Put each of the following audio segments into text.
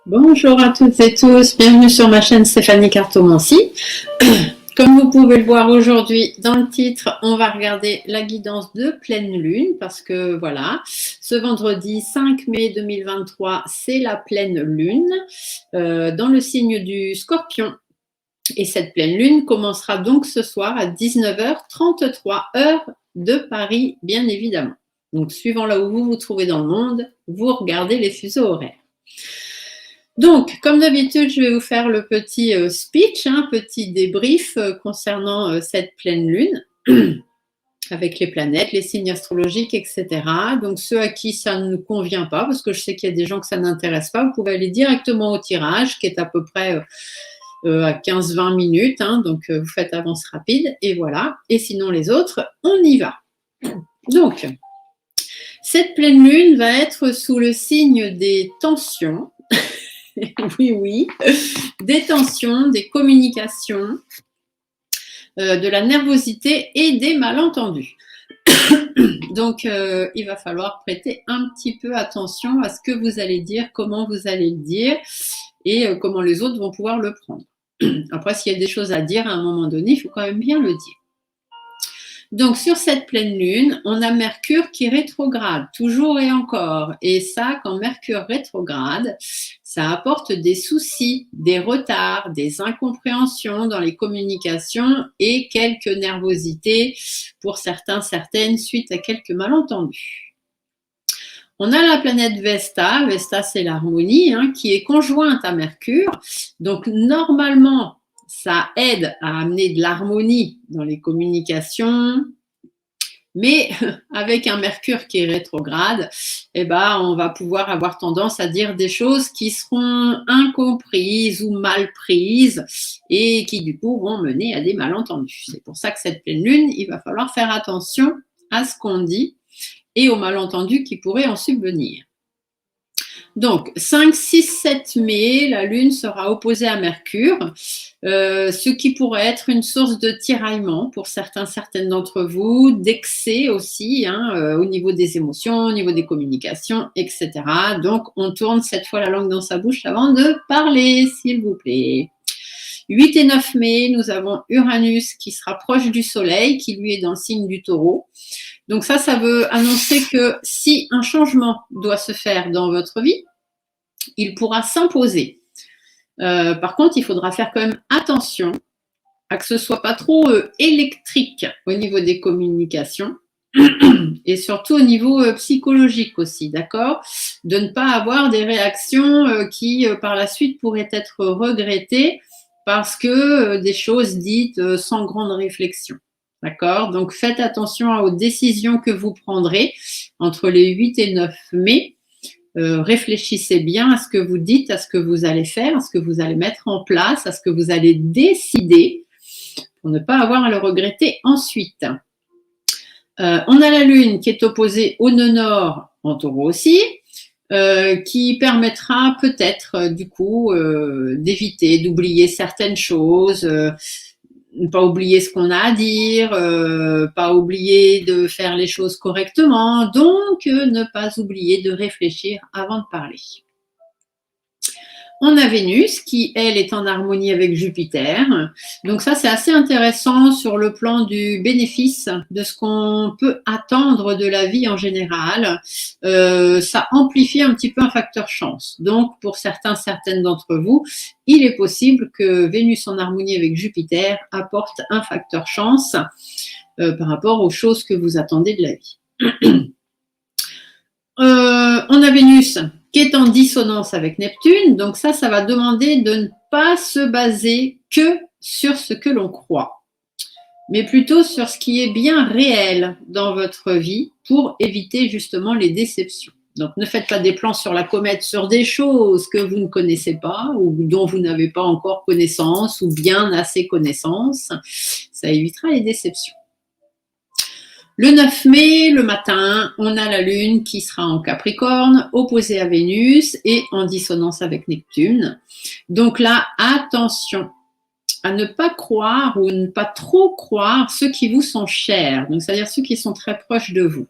Bonjour à toutes et tous, bienvenue sur ma chaîne Stéphanie Cartomancie. Comme vous pouvez le voir aujourd'hui dans le titre, on va regarder la guidance de pleine lune parce que voilà, ce vendredi 5 mai 2023, c'est la pleine lune dans le signe du Scorpion. Et cette pleine lune commencera donc ce soir à 19h33, heure de Paris, bien évidemment. Donc, suivant là où vous vous trouvez dans le monde, vous regardez les fuseaux horaires. Donc, comme d'habitude, je vais vous faire le petit speech, petit débrief concernant cette pleine lune, avec les planètes, les signes astrologiques, etc. Donc, ceux à qui ça ne convient pas, parce que je sais qu'il y a des gens que ça n'intéresse pas, vous pouvez aller directement au tirage, qui est à peu près à 15-20 minutes, donc vous faites avance rapide, et voilà. Et sinon, les autres, on y va. Donc, cette pleine lune va être sous le signe des tensions. Oui, des tensions, des communications, de la nervosité et des malentendus. Donc, il va falloir prêter un petit peu attention à ce que vous allez dire, comment vous allez le dire et comment les autres vont pouvoir le prendre. Après, s'il y a des choses à dire à un moment donné, il faut quand même bien le dire. Donc, sur cette pleine lune, on a Mercure qui rétrograde, toujours et encore. Et ça, quand Mercure rétrograde, ça apporte des soucis, des retards, des incompréhensions dans les communications et quelques nervosités pour certains, certaines, suite à quelques malentendus. On a la planète Vesta, Vesta c'est l'harmonie, qui est conjointe à Mercure. Donc, normalement, ça aide à amener de l'harmonie dans les communications, mais avec un Mercure qui est rétrograde, on va pouvoir avoir tendance à dire des choses qui seront incomprises ou mal prises et qui du coup vont mener à des malentendus. C'est pour ça que cette pleine lune, il va falloir faire attention à ce qu'on dit et aux malentendus qui pourraient en subvenir. Donc, 5, 6, 7 mai, la Lune sera opposée à Mercure, ce qui pourrait être une source de tiraillement pour certaines d'entre vous, d'excès aussi, au niveau des émotions, au niveau des communications, etc. Donc, on tourne cette fois la langue dans sa bouche avant de parler, s'il vous plaît. 8 et 9 mai, nous avons Uranus qui sera proche du Soleil, qui lui est dans le signe du Taureau. Donc ça veut annoncer que si un changement doit se faire dans votre vie, il pourra s'imposer. Par contre, il faudra faire quand même attention à que ce ne soit pas trop électrique au niveau des communications et surtout au niveau psychologique aussi, d'accord? De ne pas avoir des réactions qui, par la suite, pourraient être regrettées parce que des choses dites sans grande réflexion. D'accord? Donc, faites attention aux décisions que vous prendrez entre les 8 et 9 mai. Réfléchissez bien à ce que vous dites, à ce que vous allez faire, à ce que vous allez mettre en place, à ce que vous allez décider pour ne pas avoir à le regretter ensuite. On a la Lune qui est opposée au nœud nord en Taureau aussi, qui permettra peut-être du coup d'éviter, d'oublier certaines choses, ne pas oublier ce qu'on a à dire, pas oublier de faire les choses correctement, donc ne pas oublier de réfléchir avant de parler. On a Vénus qui, elle, est en harmonie avec Jupiter. Donc ça, c'est assez intéressant sur le plan du bénéfice, de ce qu'on peut attendre de la vie en général. Ça amplifie un petit peu un facteur chance. Donc, pour certaines d'entre vous, il est possible que Vénus en harmonie avec Jupiter apporte un facteur chance par rapport aux choses que vous attendez de la vie. On a Vénus qui est en dissonance avec Neptune, donc ça va demander de ne pas se baser que sur ce que l'on croit, mais plutôt sur ce qui est bien réel dans votre vie pour éviter justement les déceptions. Donc ne faites pas des plans sur la comète sur des choses que vous ne connaissez pas ou dont vous n'avez pas encore connaissance ou bien assez connaissance, ça évitera les déceptions. Le 9 mai, le matin, on a la Lune qui sera en Capricorne, opposée à Vénus et en dissonance avec Neptune. Donc là, attention à ne pas croire ou ne pas trop croire ceux qui vous sont chers, donc c'est-à-dire ceux qui sont très proches de vous.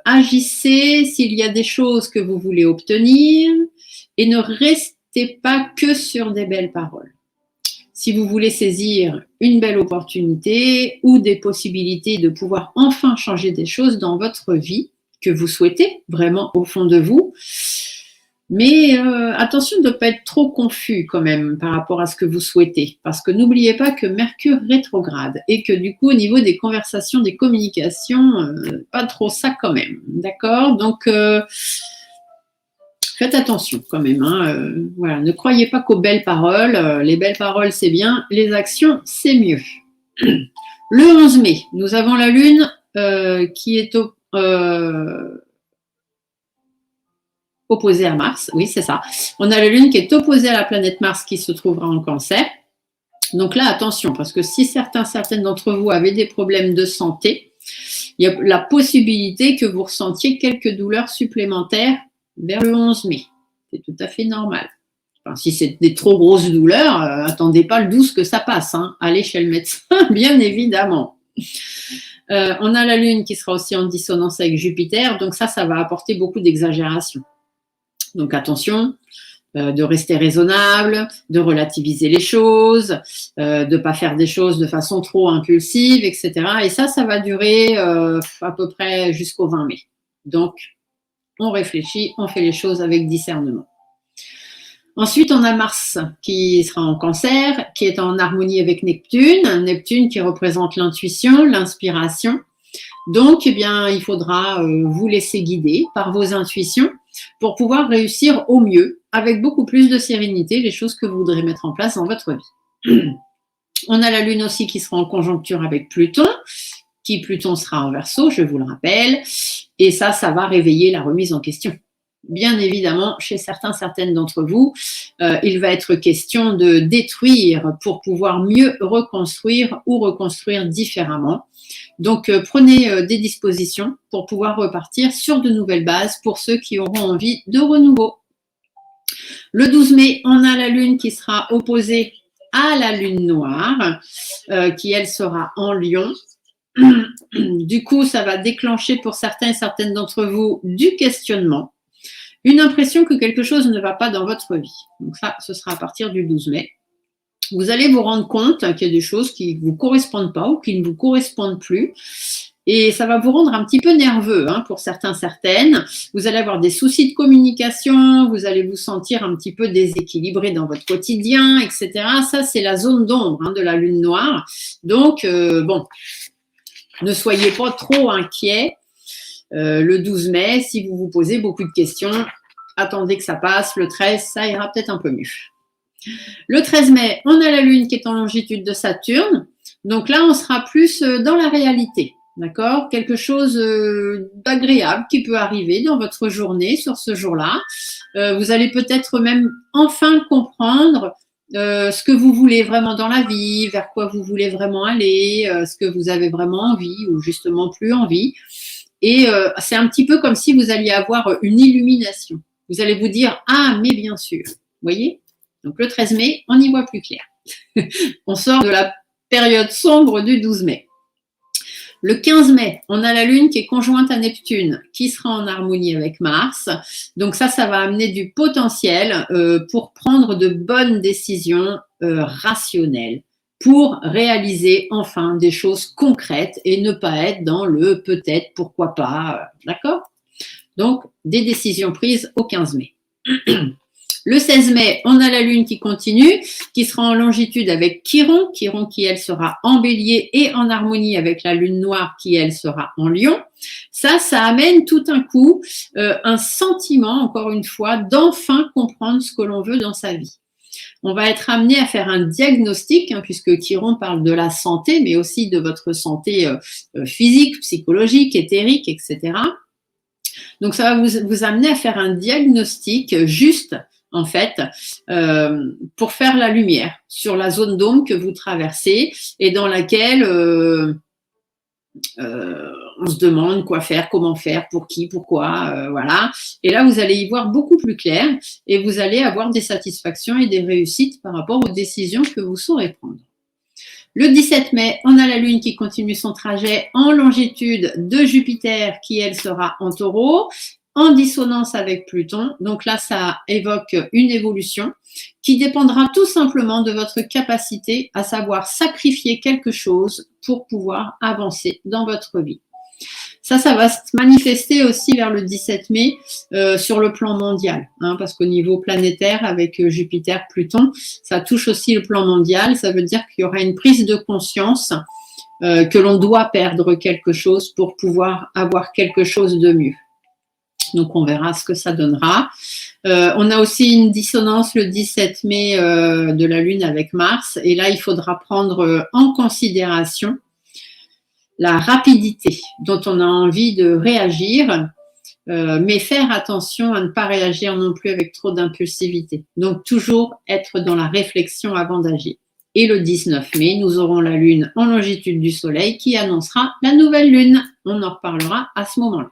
Agissez s'il y a des choses que vous voulez obtenir et ne restez pas que sur des belles paroles. Si vous voulez saisir une belle opportunité ou des possibilités de pouvoir enfin changer des choses dans votre vie que vous souhaitez vraiment au fond de vous, mais attention de ne pas être trop confus quand même par rapport à ce que vous souhaitez, parce que n'oubliez pas que Mercure rétrograde et que du coup au niveau des conversations, des communications, pas trop ça quand même, d'accord? Donc faites attention quand même. Hein, voilà, ne croyez pas qu'aux belles paroles. Les belles paroles, c'est bien. Les actions, c'est mieux. Le 11 mai, nous avons la Lune qui est opposée à Mars. Oui, c'est ça. On a la Lune qui est opposée à la planète Mars qui se trouvera en Cancer. Donc là, attention, parce que si certaines d'entre vous avaient des problèmes de santé, il y a la possibilité que vous ressentiez quelques douleurs supplémentaires vers le 11 mai. C'est tout à fait normal. Enfin, si c'est des trop grosses douleurs, attendez pas le 12 que ça passe. Hein. Allez chez le médecin, bien évidemment. On a la Lune qui sera aussi en dissonance avec Jupiter, donc ça va apporter beaucoup d'exagération. Donc attention, de rester raisonnable, de relativiser les choses, de ne pas faire des choses de façon trop impulsive, etc. Et ça va durer à peu près jusqu'au 20 mai. Donc, on réfléchit, on fait les choses avec discernement. Ensuite, on a Mars qui sera en Cancer, qui est en harmonie avec Neptune. Neptune qui représente l'intuition, l'inspiration. Donc, eh bien, il faudra vous laisser guider par vos intuitions pour pouvoir réussir au mieux, avec beaucoup plus de sérénité, les choses que vous voudrez mettre en place dans votre vie. On a la Lune aussi qui sera en conjoncture avec Pluton, Pluton sera en Verseau, je vous le rappelle, et ça va réveiller la remise en question. Bien évidemment, chez certaines d'entre vous, il va être question de détruire pour pouvoir mieux reconstruire ou reconstruire différemment. Donc, prenez des dispositions pour pouvoir repartir sur de nouvelles bases pour ceux qui auront envie de renouveau. Le 12 mai, on a la Lune qui sera opposée à la Lune noire, qui elle sera en Lion. Du coup, ça va déclencher pour certaines d'entre vous du questionnement, une impression que quelque chose ne va pas dans votre vie. Donc ça, ce sera à partir du 12 mai. Vous allez vous rendre compte qu'il y a des choses qui ne vous correspondent pas ou qui ne vous correspondent plus. Et ça va vous rendre un petit peu nerveux pour certaines. Vous allez avoir des soucis de communication, vous allez vous sentir un petit peu déséquilibré dans votre quotidien, etc. Ça, c'est la zone d'ombre de la Lune noire. Donc, bon, ne soyez pas trop inquiets. Le 12 mai, si vous vous posez beaucoup de questions, attendez que ça passe. Le 13, ça ira peut-être un peu mieux. Le 13 mai, on a la Lune qui est en longitude de Saturne. Donc là, on sera plus dans la réalité. D'accord? Quelque chose d'agréable qui peut arriver dans votre journée sur ce jour-là. Vous allez peut-être même enfin comprendre ce que vous voulez vraiment dans la vie, vers quoi vous voulez vraiment aller, ce que vous avez vraiment envie ou justement plus envie. Et c'est un petit peu comme si vous alliez avoir une illumination. Vous allez vous dire « Ah, mais bien sûr ». Vous voyez? Donc le 13 mai, on y voit plus clair. On sort de la période sombre du 12 mai. Le 15 mai, on a la Lune qui est conjointe à Neptune, qui sera en harmonie avec Mars. Donc ça va amener du potentiel pour prendre de bonnes décisions rationnelles, pour réaliser enfin des choses concrètes et ne pas être dans le peut-être, pourquoi pas, d'accord? Donc, des décisions prises au 15 mai. Le 16 mai, on a la Lune qui continue, qui sera en longitude avec Chiron, Chiron qui, elle, sera en Bélier et en harmonie avec la Lune noire qui, elle, sera en Lion. Ça amène tout un coup un sentiment, encore une fois, d'enfin comprendre ce que l'on veut dans sa vie. On va être amené à faire un diagnostic, puisque Chiron parle de la santé, mais aussi de votre santé physique, psychologique, éthérique, etc. Donc, ça va vous amener à faire un diagnostic juste, en fait, pour faire la lumière sur la zone d'ombre que vous traversez et dans laquelle on se demande quoi faire, comment faire, pour qui, pourquoi, voilà. Et là, vous allez y voir beaucoup plus clair et vous allez avoir des satisfactions et des réussites par rapport aux décisions que vous saurez prendre. Le 17 mai, on a la Lune qui continue son trajet en longitude de Jupiter qui, elle, sera en Taureau en dissonance avec Pluton. Donc là, ça évoque une évolution qui dépendra tout simplement de votre capacité à savoir sacrifier quelque chose pour pouvoir avancer dans votre vie. Ça va se manifester aussi vers le 17 mai sur le plan mondial, hein, parce qu'au niveau planétaire, avec Jupiter, Pluton, ça touche aussi le plan mondial. Ça veut dire qu'il y aura une prise de conscience que l'on doit perdre quelque chose pour pouvoir avoir quelque chose de mieux. Donc, on verra ce que ça donnera. On a aussi une dissonance le 17 mai de la Lune avec Mars. Et là, il faudra prendre en considération la rapidité dont on a envie de réagir, mais faire attention à ne pas réagir non plus avec trop d'impulsivité. Donc, toujours être dans la réflexion avant d'agir. Et le 19 mai, nous aurons la Lune en longitude du Soleil qui annoncera la nouvelle Lune. On en reparlera à ce moment-là.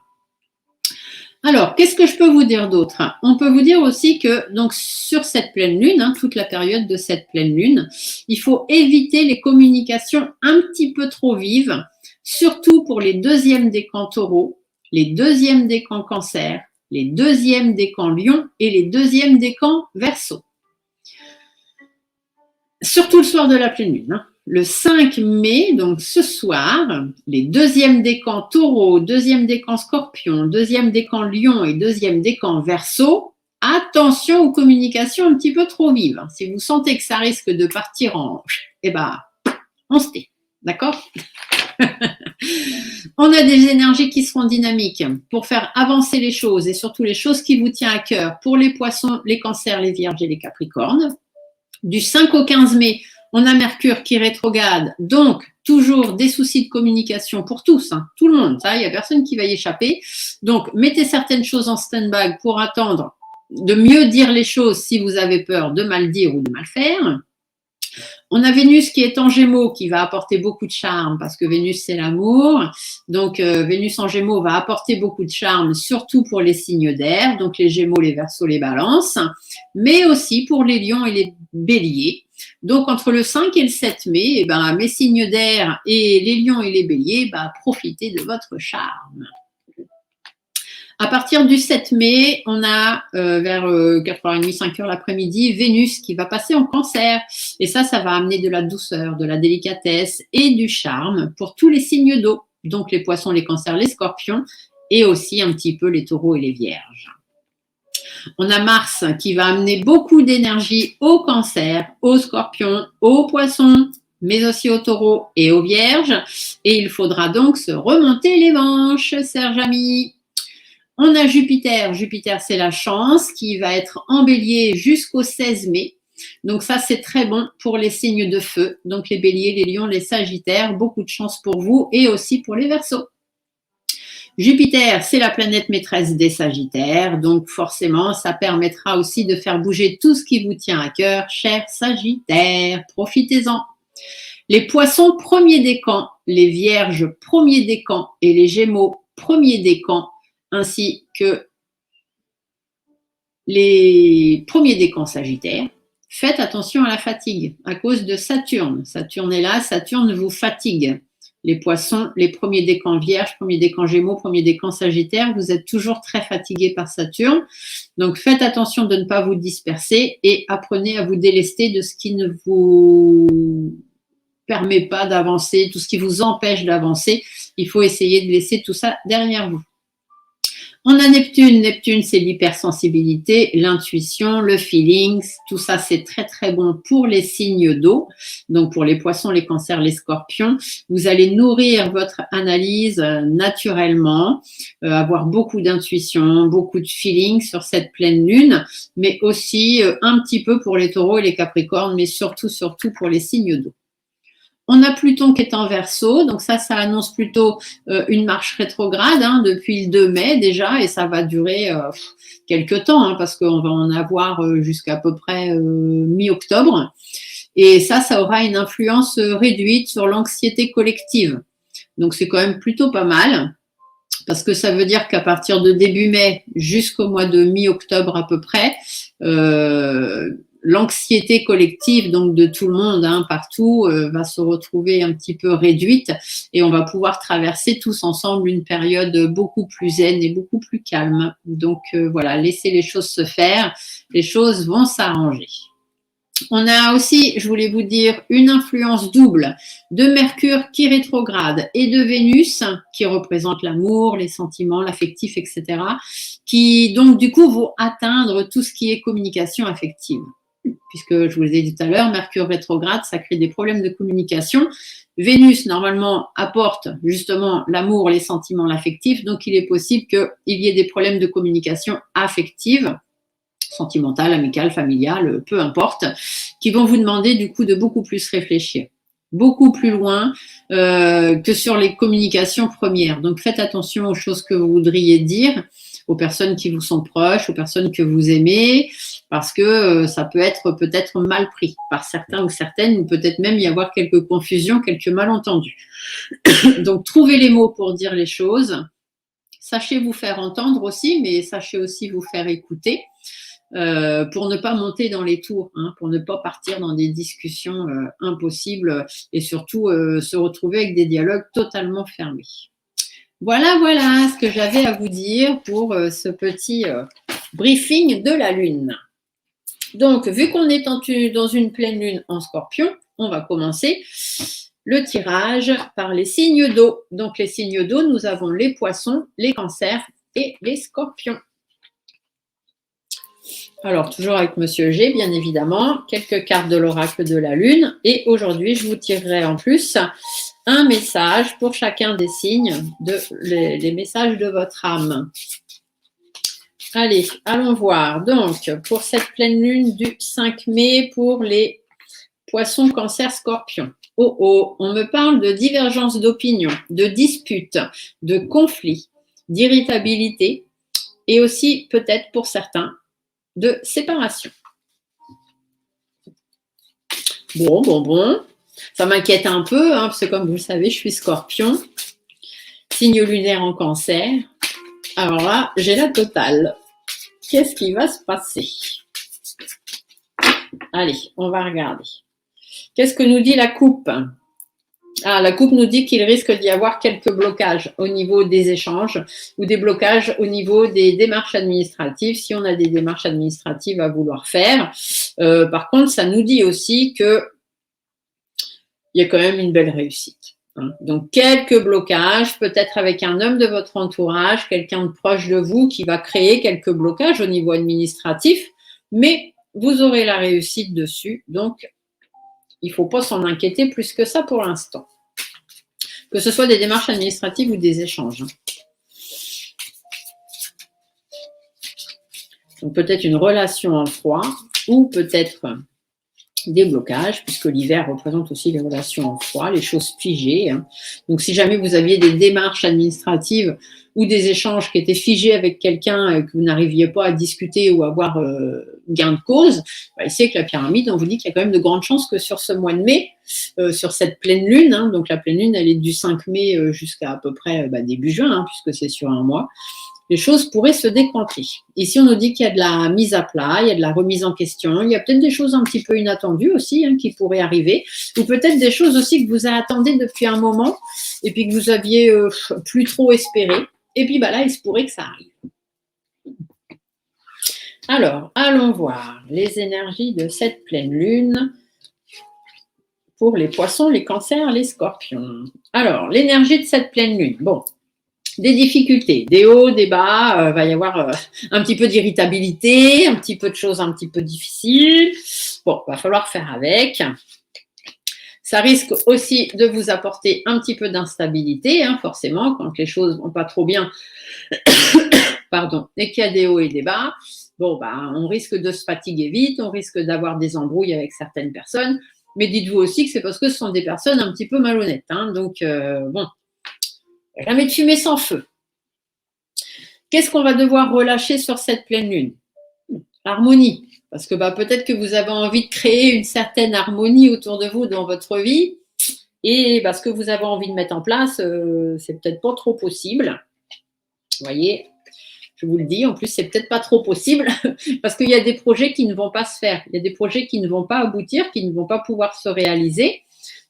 Alors, qu'est-ce que je peux vous dire d'autre? On peut vous dire aussi que donc sur cette pleine lune, hein, toute la période de cette pleine lune, il faut éviter les communications un petit peu trop vives, surtout pour les deuxièmes décans taureaux, les deuxièmes décans cancer, les deuxièmes décans lion et les deuxièmes décans verseau. Surtout le soir de la pleine lune. Hein. Le 5 mai, donc ce soir, les deuxièmes décans taureau, deuxième décan scorpion, deuxième décan lion et deuxième décan verseau, attention aux communications un petit peu trop vives. Si vous sentez que ça risque de partir en... Eh ben, on se tait, d'accord? On a des énergies qui seront dynamiques pour faire avancer les choses et surtout les choses qui vous tiennent à cœur pour les poissons, les cancers, les vierges et les capricornes. Du 5 au 15 mai, on a Mercure qui rétrograde, donc toujours des soucis de communication pour tous, hein, tout le monde, ça, il n'y a personne qui va y échapper. Donc, mettez certaines choses en stand-by pour attendre de mieux dire les choses si vous avez peur de mal dire ou de mal faire. On a Vénus qui est en Gémeaux, qui va apporter beaucoup de charme, parce que Vénus, c'est l'amour. Donc, Vénus en Gémeaux va apporter beaucoup de charme, surtout pour les signes d'air, donc les Gémeaux, les Verseaux, les Balances, mais aussi pour les Lions et les Béliers. Donc, entre le 5 et le 7 mai, eh ben, mes signes d'air et les Lions et les Béliers, profitez de votre charme. À partir du 7 mai, on a vers 4h30, 5h l'après-midi, Vénus qui va passer en cancer. Et ça va amener de la douceur, de la délicatesse et du charme pour tous les signes d'eau. Donc les poissons, les cancers, les scorpions et aussi un petit peu les taureaux et les vierges. On a Mars qui va amener beaucoup d'énergie aux cancers, aux scorpions, aux poissons, mais aussi aux taureaux et aux vierges. Et il faudra donc se remonter les manches, Serge Ami. On a Jupiter. Jupiter, c'est la chance qui va être en bélier jusqu'au 16 mai. Donc ça, c'est très bon pour les signes de feu. Donc les béliers, les lions, les sagittaires, beaucoup de chance pour vous et aussi pour les verseaux. Jupiter, c'est la planète maîtresse des sagittaires. Donc forcément, ça permettra aussi de faire bouger tout ce qui vous tient à cœur, chers sagittaires. Profitez-en. Les poissons, premier décan. Les vierges, premier décan. Et les gémeaux, premier décan. Ainsi que les premiers décans sagittaires, faites attention à la fatigue à cause de Saturne. Saturne est là, Saturne vous fatigue. Les poissons, les premiers décans vierges, premiers décans gémeaux, premiers décans sagittaires, vous êtes toujours très fatigués par Saturne. Donc faites attention de ne pas vous disperser et apprenez à vous délester de ce qui ne vous permet pas d'avancer, tout ce qui vous empêche d'avancer. Il faut essayer de laisser tout ça derrière vous. On a Neptune. Neptune, c'est l'hypersensibilité, l'intuition, le feeling. Tout ça, c'est très, très bon pour les signes d'eau. Donc, pour les poissons, les cancers, les scorpions. Vous allez nourrir votre analyse naturellement, avoir beaucoup d'intuition, beaucoup de feeling sur cette pleine lune, mais aussi un petit peu pour les taureaux et les capricornes, mais surtout pour les signes d'eau. On a Pluton qui est en Verseau, donc ça annonce plutôt une marche rétrograde depuis le 2 mai déjà, et ça va durer quelques temps, parce qu'on va en avoir jusqu'à peu près mi-octobre. Et ça aura une influence réduite sur l'anxiété collective. Donc c'est quand même plutôt pas mal, parce que ça veut dire qu'à partir de début mai jusqu'au mois de mi-octobre à peu près, l'anxiété collective donc de tout le monde, hein, partout, va se retrouver un petit peu réduite et on va pouvoir traverser tous ensemble une période beaucoup plus zen et beaucoup plus calme. Donc voilà, laissez les choses se faire, les choses vont s'arranger. On a aussi, je voulais vous dire, une influence double de Mercure qui rétrograde et de Vénus qui représente l'amour, les sentiments, l'affectif, etc. qui donc du coup vont atteindre tout ce qui est communication affective. Puisque je vous l'ai dit tout à l'heure, Mercure rétrograde, ça crée des problèmes de communication. Vénus, normalement, apporte justement l'amour, les sentiments, l'affectif. Donc, il est possible qu'il y ait des problèmes de communication affective, sentimentale, amicale, familiale, peu importe, qui vont vous demander du coup de beaucoup plus réfléchir, beaucoup plus loin que sur les communications premières. Donc, faites attention aux choses que vous voudriez dire, aux personnes qui vous sont proches, aux personnes que vous aimez, parce que ça peut être peut-être mal pris par certains ou certaines, ou peut-être même y avoir quelques confusions, quelques malentendus. Donc, trouvez les mots pour dire les choses. Sachez vous faire entendre aussi, mais sachez aussi vous faire écouter. Pour ne pas monter dans les tours, hein, pour ne pas partir dans des discussions impossibles et surtout se retrouver avec des dialogues totalement fermés. Voilà ce que j'avais à vous dire pour ce petit briefing de la Lune. Donc, vu qu'on est dans une pleine Lune en Scorpion, on va commencer le tirage par les signes d'eau. Donc, les signes d'eau, nous avons les poissons, les cancers et les scorpions. Alors, toujours avec Monsieur G, bien évidemment, quelques cartes de l'oracle de la Lune. Et aujourd'hui, je vous tirerai en plus un message pour chacun des signes, les messages de votre âme. Allez, allons voir. Donc, pour cette pleine Lune du 5 mai, pour les poissons, cancer, scorpions. On me parle de divergence d'opinion, de disputes, de conflits, d'irritabilité et aussi, peut-être pour certains, de séparation. Bon. Ça m'inquiète un peu, hein, parce que comme vous le savez, je suis scorpion, signe lunaire en cancer. Alors là, j'ai la totale. Qu'est-ce qui va se passer? Allez, on va regarder. Qu'est-ce que nous dit la coupe? La coupe nous dit qu'il risque d'y avoir quelques blocages au niveau des échanges ou des blocages au niveau des démarches administratives, si on a des démarches administratives à vouloir faire. Par contre, ça nous dit aussi qu'il y a quand même une belle réussite. Hein. Donc, quelques blocages, peut-être avec un homme de votre entourage, quelqu'un de proche de vous qui va créer quelques blocages au niveau administratif, mais vous aurez la réussite dessus. Donc, il ne faut pas s'en inquiéter plus que ça pour l'instant. Que ce soit des démarches administratives ou des échanges. Donc peut-être une relation en froid ou peut-être des blocages, puisque l'hiver représente aussi les relations en froid, les choses figées. Hein. Donc si jamais vous aviez des démarches administratives ou des échanges qui étaient figés avec quelqu'un et que vous n'arriviez pas à discuter ou à avoir gain de cause, ici avec la pyramide, on vous dit qu'il y a quand même de grandes chances que sur ce mois de mai, sur cette pleine lune, hein, donc la pleine lune, elle est du 5 mai jusqu'à à peu près début juin, hein, puisque c'est sur un mois, les choses pourraient se décanter. Ici, on nous dit qu'il y a de la mise à plat, il y a de la remise en question, il y a peut-être des choses un petit peu inattendues aussi hein, qui pourraient arriver, ou peut-être des choses aussi que vous attendez depuis un moment et puis que vous aviez plus trop espéré. Et puis là, il se pourrait que ça arrive. Alors, allons voir les énergies de cette pleine lune pour les poissons, les cancers, les scorpions. Alors, l'énergie de cette pleine lune. Bon, des difficultés, des hauts, des bas, va y avoir un petit peu d'irritabilité, un petit peu de choses un petit peu difficiles. Bon, va falloir faire avec. Ça risque aussi de vous apporter un petit peu d'instabilité, hein, forcément, quand les choses vont pas trop bien, pardon, et qu'il y a des hauts et des bas. Bon, on risque de se fatiguer vite, on risque d'avoir des embrouilles avec certaines personnes, mais dites-vous aussi que c'est parce que ce sont des personnes un petit peu malhonnêtes. Hein, donc, bon, jamais de fumée sans feu. Qu'est-ce qu'on va devoir relâcher sur cette pleine lune? L'harmonie. Parce que peut-être que vous avez envie de créer une certaine harmonie autour de vous dans votre vie. Et ce que vous avez envie de mettre en place, c'est peut-être pas trop possible. Vous voyez, Je vous le dis, en plus, c'est peut-être pas trop possible parce qu'il y a des projets qui ne vont pas se faire. Il y a des projets qui ne vont pas aboutir, qui ne vont pas pouvoir se réaliser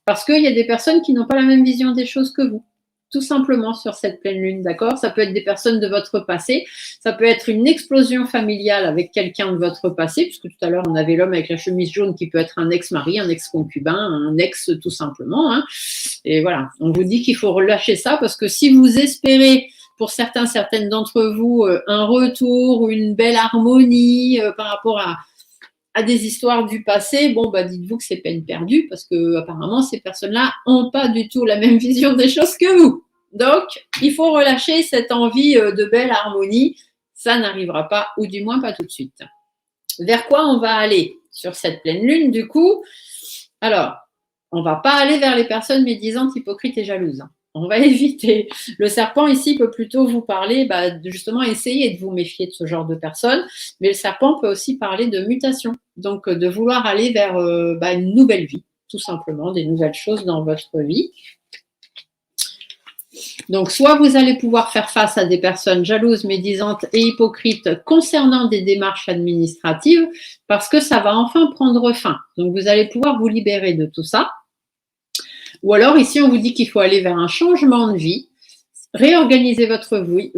parce qu'il y a des personnes qui n'ont pas la même vision des choses que vous. Tout simplement sur cette pleine lune, d'accord? Ça peut être des personnes de votre passé, ça peut être une explosion familiale avec quelqu'un de votre passé, puisque tout à l'heure on avait l'homme avec la chemise jaune qui peut être un ex-mari, un ex-concubin, un ex tout simplement, hein. Et voilà, on vous dit qu'il faut relâcher ça parce que si vous espérez pour certaines d'entre vous un retour ou une belle harmonie par rapport à des histoires du passé, bon, bah, dites-vous que c'est peine perdue parce que apparemment ces personnes-là n'ont pas du tout la même vision des choses que vous. Donc, il faut relâcher cette envie de belle harmonie. Ça n'arrivera pas, ou du moins pas tout de suite. Vers quoi on va aller sur cette pleine lune, du coup? Alors, on ne va pas aller vers les personnes médisantes, hypocrites et jalouses. On va éviter. Le serpent ici peut plutôt vous parler, de justement essayer de vous méfier de ce genre de personnes, mais le serpent peut aussi parler de mutation, donc de vouloir aller vers une nouvelle vie, tout simplement, des nouvelles choses dans votre vie. Donc, soit vous allez pouvoir faire face à des personnes jalouses, médisantes et hypocrites concernant des démarches administratives, parce que ça va enfin prendre fin. Donc, vous allez pouvoir vous libérer de tout ça. Ou alors, ici, on vous dit qu'il faut aller vers un changement de vie, réorganiser votre vie,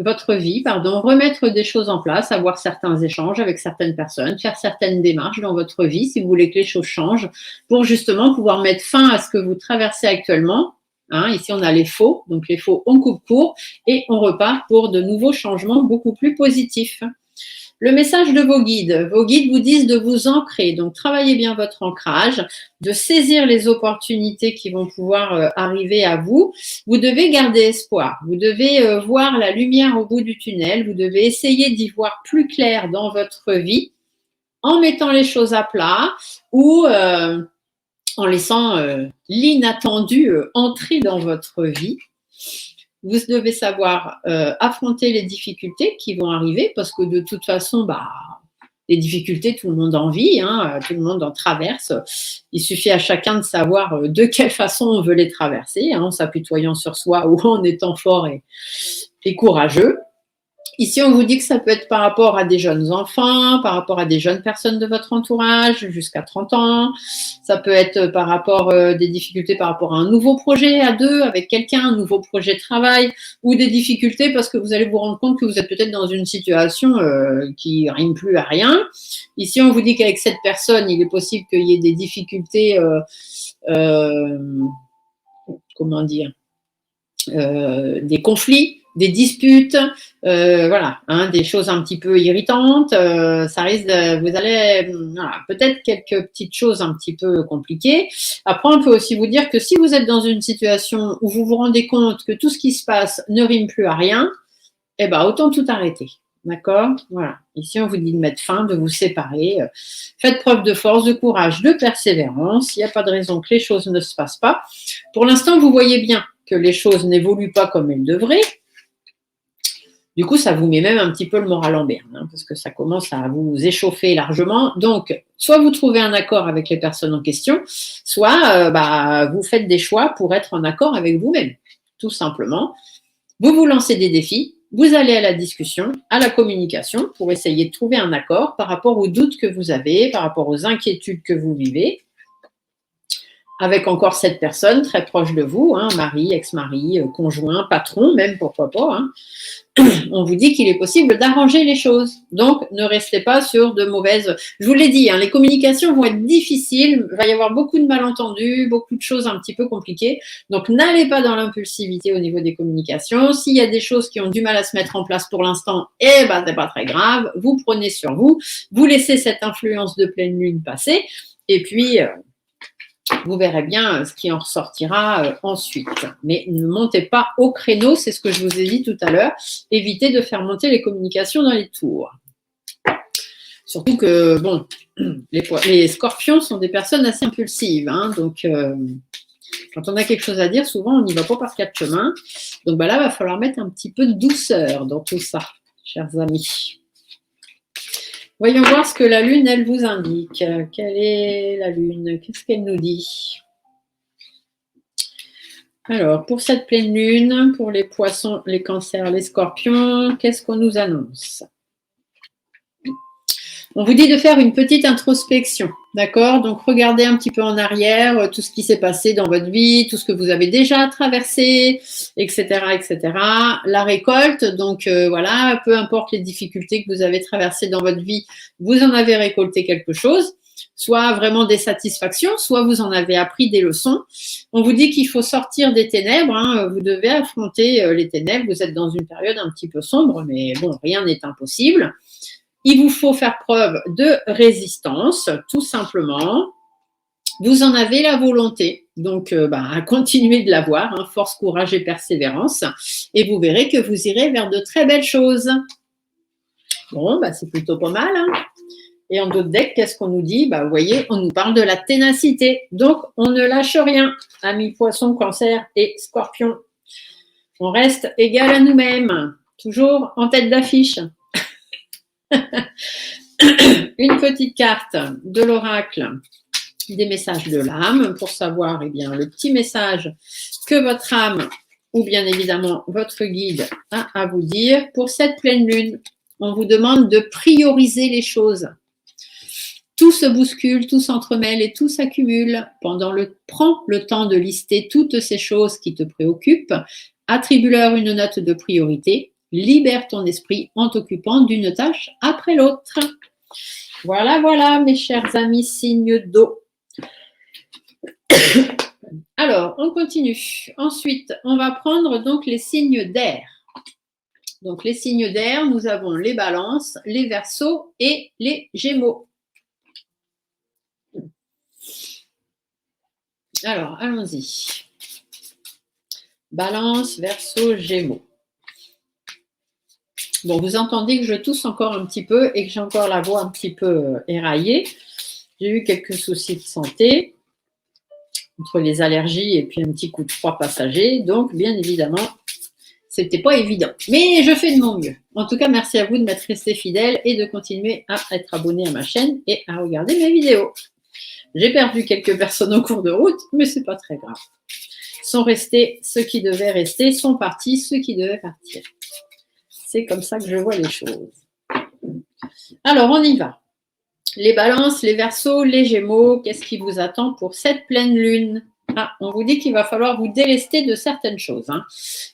remettre des choses en place, avoir certains échanges avec certaines personnes, faire certaines démarches dans votre vie, si vous voulez que les choses changent, pour justement pouvoir mettre fin à ce que vous traversez actuellement. Ici, on a les faux, donc les faux, on coupe court et on repart pour de nouveaux changements beaucoup plus positifs. Le message de vos guides vous disent de vous ancrer, donc travaillez bien votre ancrage, de saisir les opportunités qui vont pouvoir arriver à vous. Vous devez garder espoir, vous devez voir la lumière au bout du tunnel, vous devez essayer d'y voir plus clair dans votre vie en mettant les choses à plat ou en laissant l'inattendu entrer dans votre vie. Vous devez savoir affronter les difficultés qui vont arriver parce que de toute façon, les difficultés, tout le monde en vit, tout le monde en traverse. Il suffit à chacun de savoir de quelle façon on veut les traverser, en s'apitoyant sur soi ou en étant fort et courageux. Ici, on vous dit que ça peut être par rapport à des jeunes enfants, par rapport à des jeunes personnes de votre entourage, jusqu'à 30 ans. Ça peut être par rapport des difficultés par rapport à un nouveau projet à deux avec quelqu'un, un nouveau projet de travail, ou des difficultés parce que vous allez vous rendre compte que vous êtes peut-être dans une situation qui rime plus à rien. Ici, on vous dit qu'avec cette personne, il est possible qu'il y ait des difficultés, des conflits, des disputes, des choses un petit peu irritantes. Ça risque vous allez, peut-être quelques petites choses un petit peu compliquées. Après, on peut aussi vous dire que si vous êtes dans une situation où vous vous rendez compte que tout ce qui se passe ne rime plus à rien, autant tout arrêter. D'accord? Voilà. Ici, on vous dit de mettre fin, de vous séparer. Faites preuve de force, de courage, de persévérance. Il n'y a pas de raison que les choses ne se passent pas. Pour l'instant, vous voyez bien que les choses n'évoluent pas comme elles devraient. Du coup, ça vous met même un petit peu le moral en berne, parce que ça commence à vous échauffer largement. Donc, soit vous trouvez un accord avec les personnes en question, soit vous faites des choix pour être en accord avec vous-même, tout simplement. Vous vous lancez des défis, vous allez à la discussion, à la communication pour essayer de trouver un accord par rapport aux doutes que vous avez, par rapport aux inquiétudes que vous vivez, avec encore cette personne très proche de vous, mari, ex-mari, conjoint, patron, même pourquoi pas. On vous dit qu'il est possible d'arranger les choses. Donc, ne restez pas sur de mauvaises... Je vous l'ai dit, les communications vont être difficiles, il va y avoir beaucoup de malentendus, beaucoup de choses un petit peu compliquées. Donc, n'allez pas dans l'impulsivité au niveau des communications. S'il y a des choses qui ont du mal à se mettre en place pour l'instant, c'est pas très grave. Vous prenez sur vous, vous laissez cette influence de pleine lune passer, et puis... vous verrez bien ce qui en ressortira ensuite. Mais ne montez pas au créneau, c'est ce que je vous ai dit tout à l'heure. Évitez de faire monter les communications dans les tours. Surtout que, les scorpions sont des personnes assez impulsives. Donc, quand on a quelque chose à dire, souvent, on n'y va pas par quatre chemins. Donc, là, il va falloir mettre un petit peu de douceur dans tout ça, chers amis. Voyons voir ce que la Lune, elle vous indique. Quelle est la Lune? Qu'est-ce qu'elle nous dit? Alors, pour cette pleine lune, pour les poissons, les cancers, les scorpions, qu'est-ce qu'on nous annonce? On vous dit de faire une petite introspection, d'accord? Donc, regardez un petit peu en arrière tout ce qui s'est passé dans votre vie, tout ce que vous avez déjà traversé, etc., etc. La récolte, donc voilà, peu importe les difficultés que vous avez traversées dans votre vie, vous en avez récolté quelque chose, soit vraiment des satisfactions, soit vous en avez appris des leçons. On vous dit qu'il faut sortir des ténèbres, hein, vous devez affronter les ténèbres, vous êtes dans une période un petit peu sombre, mais bon, rien n'est impossible. Il vous faut faire preuve de résistance, tout simplement. Vous en avez la volonté, donc continuez de l'avoir, hein, force, courage et persévérance, et vous verrez que vous irez vers de très belles choses. Bon, c'est plutôt pas mal. Hein. Et en d'autres decks, qu'est-ce qu'on nous dit? Vous voyez, on nous parle de la ténacité. Donc, on ne lâche rien, amis poissons, cancer et scorpions. On reste égal à nous-mêmes, toujours en tête d'affiche. Une petite carte de l'oracle des messages de l'âme pour savoir le petit message que votre âme ou bien évidemment votre guide a à vous dire. Pour cette pleine lune, on vous demande de prioriser les choses. Tout se bouscule, tout s'entremêle et tout s'accumule. Prends le temps de lister toutes ces choses qui te préoccupent. Attribue-leur une note de priorité. Libère ton esprit en t'occupant d'une tâche après l'autre. Voilà, voilà, mes chers amis signes d'eau. Alors, on continue. Ensuite, on va prendre donc les signes d'air. Donc, les signes d'air, nous avons les balances, les verseaux et les gémeaux. Alors, allons-y. Balance, verseau, gémeaux. Bon, vous entendez que je tousse encore un petit peu et que j'ai encore la voix un petit peu éraillée. J'ai eu quelques soucis de santé, entre les allergies et puis un petit coup de froid passager. Donc, bien évidemment, c'était pas évident. Mais je fais de mon mieux. En tout cas, merci à vous de m'être resté fidèle et de continuer à être abonné à ma chaîne et à regarder mes vidéos. J'ai perdu quelques personnes au cours de route, mais c'est pas très grave. Sont restés ceux qui devaient rester, sont partis ceux qui devaient partir. C'est comme ça que je vois les choses. Alors, on y va. Les balances, les verseaux, les gémeaux, qu'est-ce qui vous attend pour cette pleine lune? On vous dit qu'il va falloir vous délester de certaines choses. Hein.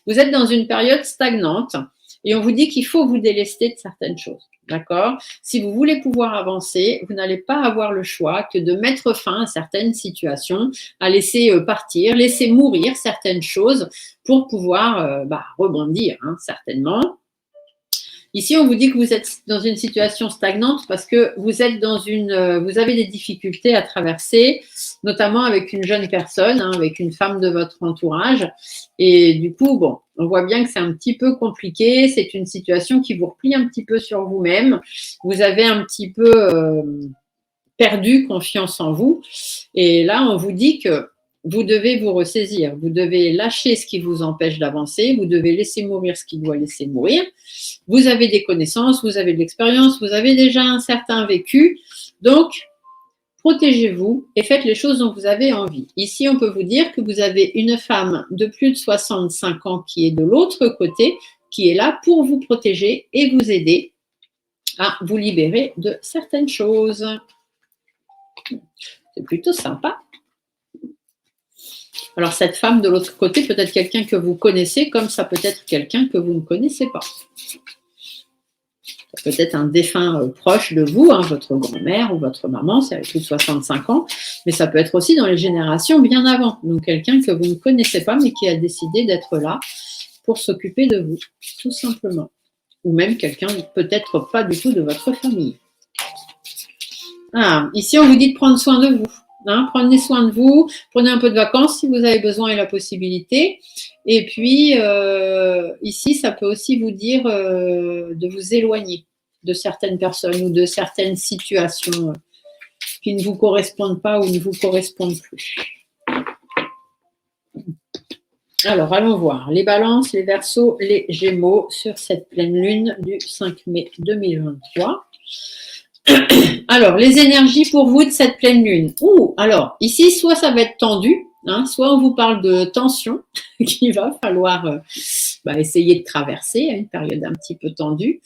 Vous êtes dans une période stagnante et on vous dit qu'il faut vous délester de certaines choses. D'accord? Si vous voulez pouvoir avancer, vous n'allez pas avoir le choix que de mettre fin à certaines situations, à laisser partir, laisser mourir certaines choses pour pouvoir rebondir, hein, certainement. Ici, on vous dit que vous êtes dans une situation stagnante parce que vous êtes vous avez des difficultés à traverser, notamment avec une jeune personne, hein, avec une femme de votre entourage. Et du coup, bon, on voit bien que c'est un petit peu compliqué. C'est une situation qui vous replie un petit peu sur vous-même. Vous avez un petit peu perdu confiance en vous. Et là, on vous dit que vous devez vous ressaisir, vous devez lâcher ce qui vous empêche d'avancer, vous devez laisser mourir ce qui doit laisser mourir. Vous avez des connaissances, vous avez de l'expérience, vous avez déjà un certain vécu. Donc, protégez-vous et faites les choses dont vous avez envie. Ici, on peut vous dire que vous avez une femme de plus de 65 ans qui est de l'autre côté, qui est là pour vous protéger et vous aider à vous libérer de certaines choses. C'est plutôt sympa. Alors, cette femme de l'autre côté, peut-être quelqu'un que vous connaissez, comme ça peut être quelqu'un que vous ne connaissez pas. Ça peut être un défunt proche de vous, hein, votre grand-mère ou votre maman, c'est avec plus de 65 ans, mais ça peut être aussi dans les générations bien avant. Donc, quelqu'un que vous ne connaissez pas, mais qui a décidé d'être là pour s'occuper de vous, tout simplement. Ou même quelqu'un peut-être pas du tout de votre famille. Ici, on vous dit de prendre soin de vous. Hein, prenez soin de vous, prenez un peu de vacances si vous avez besoin et la possibilité. Et puis, ici, ça peut aussi vous dire de vous éloigner de certaines personnes ou de certaines situations qui ne vous correspondent pas ou ne vous correspondent plus. Alors, allons voir les balances, les verseaux, les gémeaux sur cette pleine lune du 5 mai 2023. Alors, les énergies pour vous de cette pleine lune. Alors, ici, soit ça va être tendu, hein. Soit on vous parle de tension qu'il va falloir essayer de traverser, une période un petit peu tendue.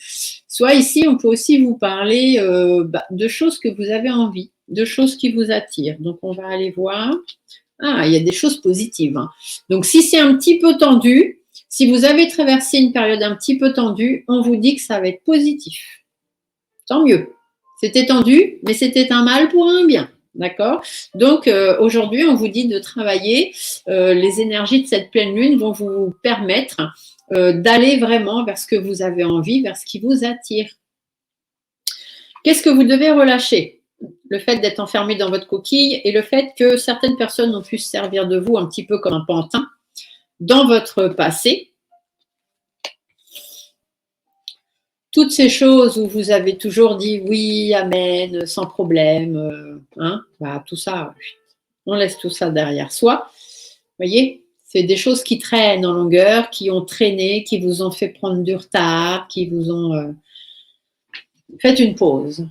Soit ici, on peut aussi vous parler de choses que vous avez envie, de choses qui vous attirent. Donc, on va aller voir. Ah, il y a des choses positives, hein. Donc, si c'est un petit peu tendu, si vous avez traversé une période un petit peu tendue, on vous dit que ça va être positif. Tant mieux. C'était tendu, mais c'était un mal pour un bien. D'accord? Donc, aujourd'hui, on vous dit de travailler. Les énergies de cette pleine lune vont vous permettre d'aller vraiment vers ce que vous avez envie, vers ce qui vous attire. Qu'est-ce que vous devez relâcher? Le fait d'être enfermé dans votre coquille et le fait que certaines personnes ont pu se servir de vous un petit peu comme un pantin dans votre passé. Toutes ces choses où vous avez toujours dit oui, amen, sans problème, tout ça, on laisse tout ça derrière soi. Vous voyez, c'est des choses qui traînent en longueur, qui ont traîné, qui vous ont fait prendre du retard, qui vous ont... Faites une pause.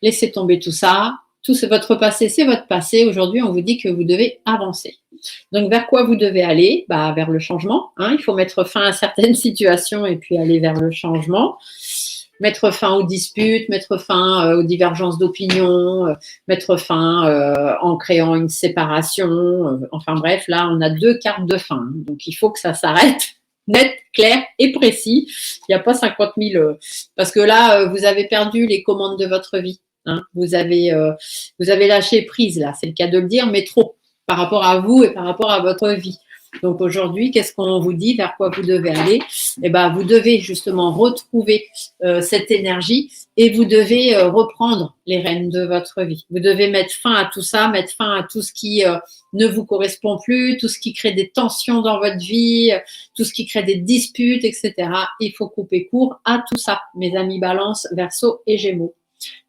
Laissez tomber tout ça. Tout votre passé, c'est votre passé. Aujourd'hui, on vous dit que vous devez avancer. Donc, vers quoi vous devez aller? Vers le changement. Il faut mettre fin à certaines situations et puis aller vers le changement. Mettre fin aux disputes, mettre fin aux divergences d'opinion, mettre fin en créant une séparation. Enfin bref, là, on a 2 cartes de fin. Donc, il faut que ça s'arrête. Net, clair et précis. Il n'y a pas 50 000... parce que là, vous avez perdu les commandes de votre vie. Vous avez lâché prise, là. C'est le cas de le dire, mais trop par rapport à vous et par rapport à votre vie. Donc aujourd'hui, qu'est-ce qu'on vous dit, vers quoi vous devez aller? Vous devez justement retrouver cette énergie et vous devez reprendre les rênes de votre vie. Vous devez mettre fin à tout ça, mettre fin à tout ce qui ne vous correspond plus, tout ce qui crée des tensions dans votre vie, tout ce qui crée des disputes, etc. Il faut couper court à tout ça, mes amis Balance, Verseau et Gémeaux.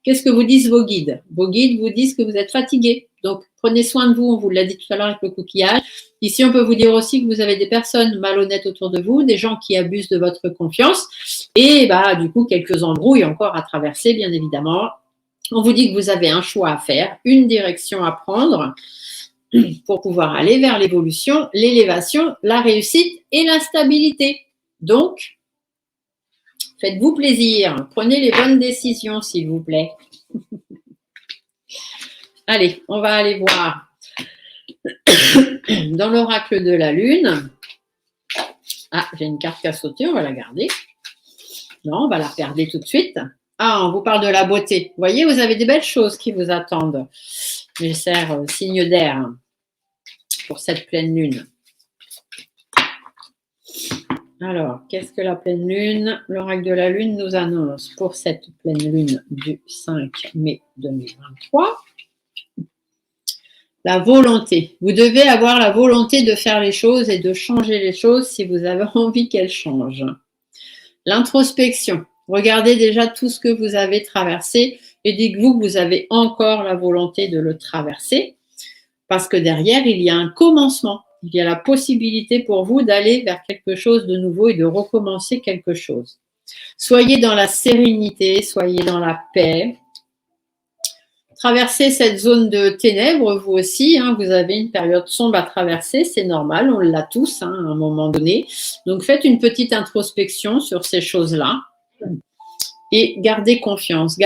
Qu'est-ce que vous disent vos guides? Vos guides vous disent que vous êtes fatigué. Donc, prenez soin de vous. On vous l'a dit tout à l'heure avec le coquillage. Ici, on peut vous dire aussi que vous avez des personnes malhonnêtes autour de vous, des gens qui abusent de votre confiance. Et du coup, quelques embrouilles encore à traverser, bien évidemment. On vous dit que vous avez un choix à faire, une direction à prendre pour pouvoir aller vers l'évolution, l'élévation, la réussite et la stabilité. Donc, faites-vous plaisir. Prenez les bonnes décisions, s'il vous plaît. Allez, on va aller voir dans l'oracle de la Lune. Ah, j'ai une carte qui a sauté, on va la garder. Non, on va la regarder tout de suite. Ah, on vous parle de la beauté. Vous voyez, vous avez des belles choses qui vous attendent. Mes chers signes d'air pour cette pleine lune. Alors, qu'est-ce que la pleine lune? L'oracle de la Lune nous annonce pour cette pleine lune du 5 mai 2023. La volonté. Vous devez avoir la volonté de faire les choses et de changer les choses si vous avez envie qu'elles changent. L'introspection. Regardez déjà tout ce que vous avez traversé et dites-vous que vous avez encore la volonté de le traverser parce que derrière, il y a un commencement. Il y a la possibilité pour vous d'aller vers quelque chose de nouveau et de recommencer quelque chose. Soyez dans la sérénité, soyez dans la paix. Traversez cette zone de ténèbres, vous aussi, vous avez une période sombre à traverser, c'est normal, on l'a tous à un moment donné. Donc faites une petite introspection sur ces choses-là et gardez confiance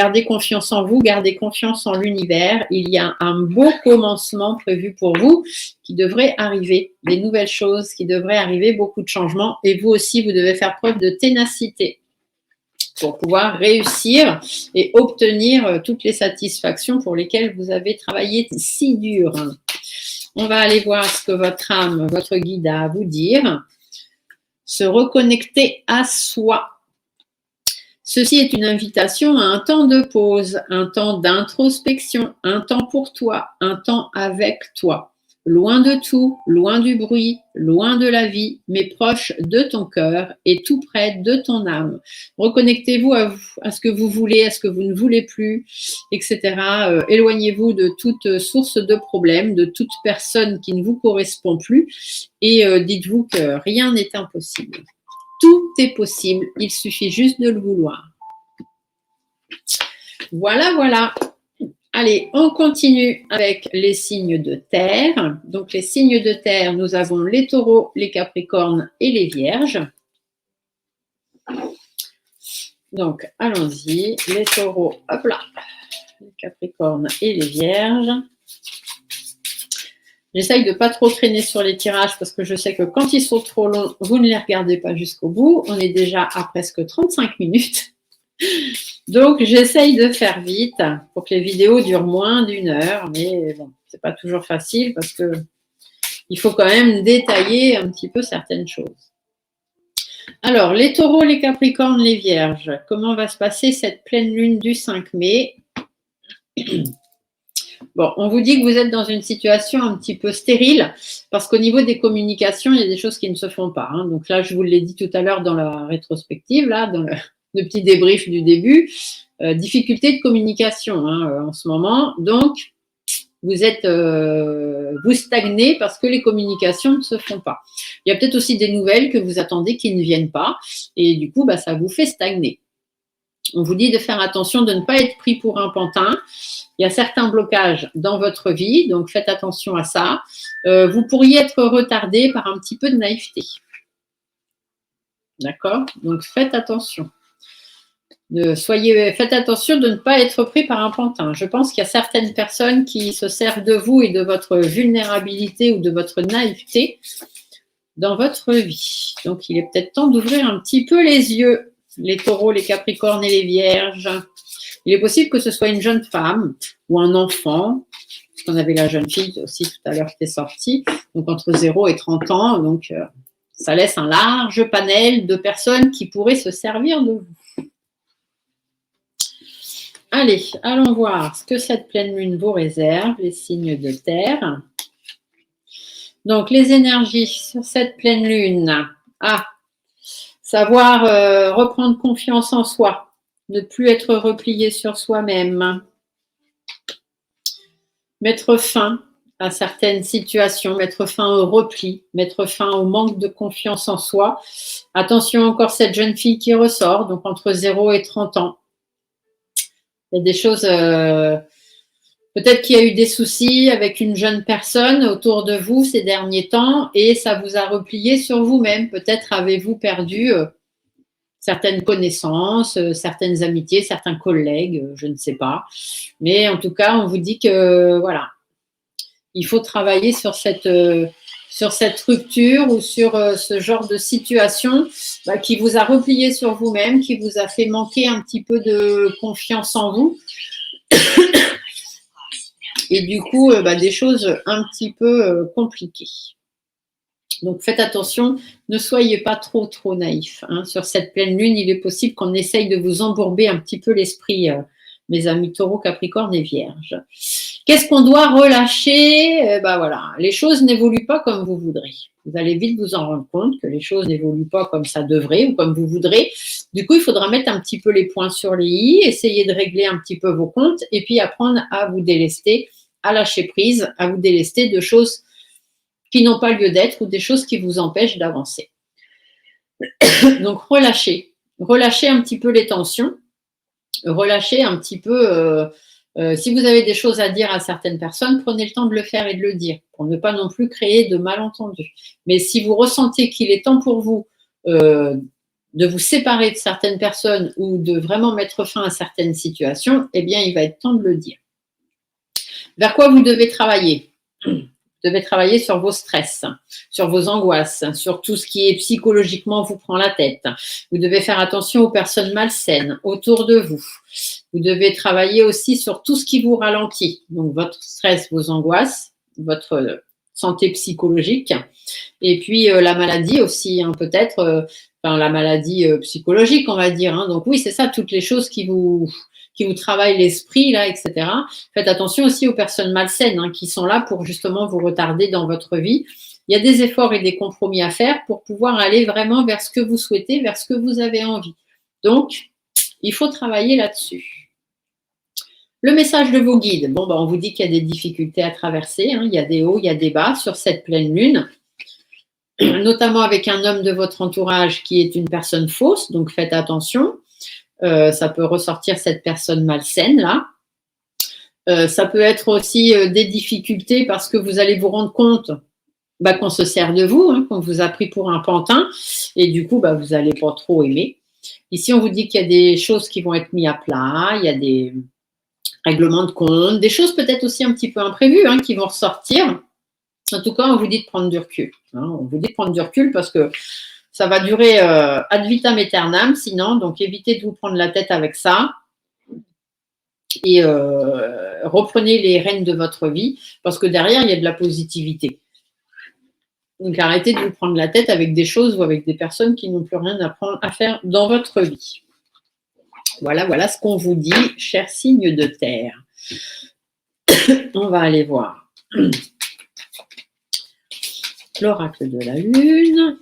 en vous, gardez confiance en l'univers. Il y a un beau commencement prévu pour vous qui devrait arriver, des nouvelles choses qui devraient arriver, beaucoup de changements et vous aussi, vous devez faire preuve de ténacité pour pouvoir réussir et obtenir toutes les satisfactions pour lesquelles vous avez travaillé si dur. On va aller voir ce que votre âme, votre guide a à vous dire. Se reconnecter à soi. Ceci est une invitation à un temps de pause, un temps d'introspection, un temps pour toi, un temps avec toi. Loin de tout, loin du bruit, loin de la vie, mais proche de ton cœur et tout près de ton âme. Reconnectez-vous à ce que vous voulez, à ce que vous ne voulez plus, etc. Éloignez-vous de toute source de problème, de toute personne qui ne vous correspond plus et dites-vous que rien n'est impossible. Tout est possible, il suffit juste de le vouloir. Voilà, voilà. Allez, on continue avec les signes de terre. Donc, les signes de terre, nous avons les taureaux, les capricornes et les vierges. Donc, allons-y. Les taureaux, hop là, les capricornes et les vierges. J'essaye de ne pas trop traîner sur les tirages parce que je sais que quand ils sont trop longs, vous ne les regardez pas jusqu'au bout. On est déjà à presque 35 minutes. Donc, j'essaye de faire vite pour que les vidéos durent moins d'1 heure. Mais bon, ce n'est pas toujours facile parce qu'il faut quand même détailler un petit peu certaines choses. Alors, les taureaux, les capricornes, les vierges, comment va se passer cette pleine lune du 5 mai? Bon, on vous dit que vous êtes dans une situation un petit peu stérile parce qu'au niveau des communications, il y a des choses qui ne se font pas. Hein. Donc là, je vous l'ai dit tout à l'heure dans la rétrospective, là, dans le petit débrief du début, difficulté de communication en ce moment. Donc, vous stagnez parce que les communications ne se font pas. Il y a peut-être aussi des nouvelles que vous attendez qui ne viennent pas et du coup, ça vous fait stagner. On vous dit de faire attention de ne pas être pris pour un pantin. Il y a certains blocages dans votre vie, donc faites attention à ça. Vous pourriez être retardé par un petit peu de naïveté. D'accord? Donc faites attention. Faites attention de ne pas être pris par un pantin. Je pense qu'il y a certaines personnes qui se servent de vous et de votre vulnérabilité ou de votre naïveté dans votre vie. Donc il est peut-être temps d'ouvrir un petit peu les yeux. Les taureaux, les capricornes et les vierges. Il est possible que ce soit une jeune femme ou un enfant, parce qu'on avait la jeune fille aussi tout à l'heure qui est sortie, donc entre 0 et 30 ans. Donc, ça laisse un large panel de personnes qui pourraient se servir de vous. Allez, allons voir ce que cette pleine lune vous réserve, les signes de terre. Donc, les énergies sur cette pleine lune. Savoir reprendre confiance en soi, ne plus être replié sur soi-même, mettre fin à certaines situations, mettre fin au repli, mettre fin au manque de confiance en soi. Attention encore cette jeune fille qui ressort, donc entre 0 et 30 ans. Il y a des choses, peut-être qu'il y a eu des soucis avec une jeune personne autour de vous ces derniers temps et ça vous a replié sur vous-même. Peut-être avez-vous perdu certaines connaissances, certaines amitiés, certains collègues, je ne sais pas. Mais en tout cas, on vous dit que voilà, il faut travailler sur cette rupture ou sur ce genre de situation qui vous a replié sur vous-même, qui vous a fait manquer un petit peu de confiance en vous. Et du coup, des choses un petit peu compliquées. Donc, faites attention, ne soyez pas trop naïfs. Sur cette pleine lune, il est possible qu'on essaye de vous embourber un petit peu l'esprit, mes amis taureaux, capricornes et vierges. Qu'est-ce qu'on doit relâcher? Voilà, les choses n'évoluent pas comme vous voudrez. Vous allez vite vous en rendre compte que les choses n'évoluent pas comme ça devrait ou comme vous voudrez. Du coup, il faudra mettre un petit peu les points sur les i, essayer de régler un petit peu vos comptes et puis apprendre à vous délester, à lâcher prise, à vous délester de choses qui n'ont pas lieu d'être ou des choses qui vous empêchent d'avancer. Donc, relâchez un petit peu les tensions, relâchez un petit peu, si vous avez des choses à dire à certaines personnes, prenez le temps de le faire et de le dire, pour ne pas non plus créer de malentendus. Mais si vous ressentez qu'il est temps pour vous de vous séparer de certaines personnes ou de vraiment mettre fin à certaines situations, eh bien, il va être temps de le dire. Vers quoi vous devez travailler ? Vous devez travailler sur vos stress, sur vos angoisses, sur tout ce qui est psychologiquement vous prend la tête. Vous devez faire attention aux personnes malsaines autour de vous. Vous devez travailler aussi sur tout ce qui vous ralentit. Donc, votre stress, vos angoisses, votre santé psychologique. Et puis, la maladie aussi, peut-être, la maladie psychologique, on va dire. Donc, oui, c'est ça, toutes les choses qui vous travaillent l'esprit, là, etc. Faites attention aussi aux personnes malsaines qui sont là pour justement vous retarder dans votre vie. Il y a des efforts et des compromis à faire pour pouvoir aller vraiment vers ce que vous souhaitez, vers ce que vous avez envie. Donc, il faut travailler là-dessus. Le message de vos guides. On vous dit qu'il y a des difficultés à traverser. Il y a des hauts, il y a des bas sur cette pleine lune, notamment avec un homme de votre entourage qui est une personne fausse. Donc, faites attention. Ça peut ressortir cette personne malsaine là. Ça peut être aussi des difficultés parce que vous allez vous rendre compte qu'on se sert de vous, qu'on vous a pris pour un pantin, et du coup, vous n'allez pas trop aimer. Ici, on vous dit qu'il y a des choses qui vont être mises à plat, il y a des règlements de compte, des choses peut-être aussi un petit peu imprévues qui vont ressortir. En tout cas, on vous dit de prendre du recul. On vous dit de prendre du recul parce que ça va durer ad vitam aeternam, sinon, donc évitez de vous prendre la tête avec ça. Et reprenez les rênes de votre vie parce que derrière, il y a de la positivité. Donc, arrêtez de vous prendre la tête avec des choses ou avec des personnes qui n'ont plus rien à faire dans votre vie. Voilà ce qu'on vous dit, chers signes de terre. On va aller voir l'oracle de la Lune.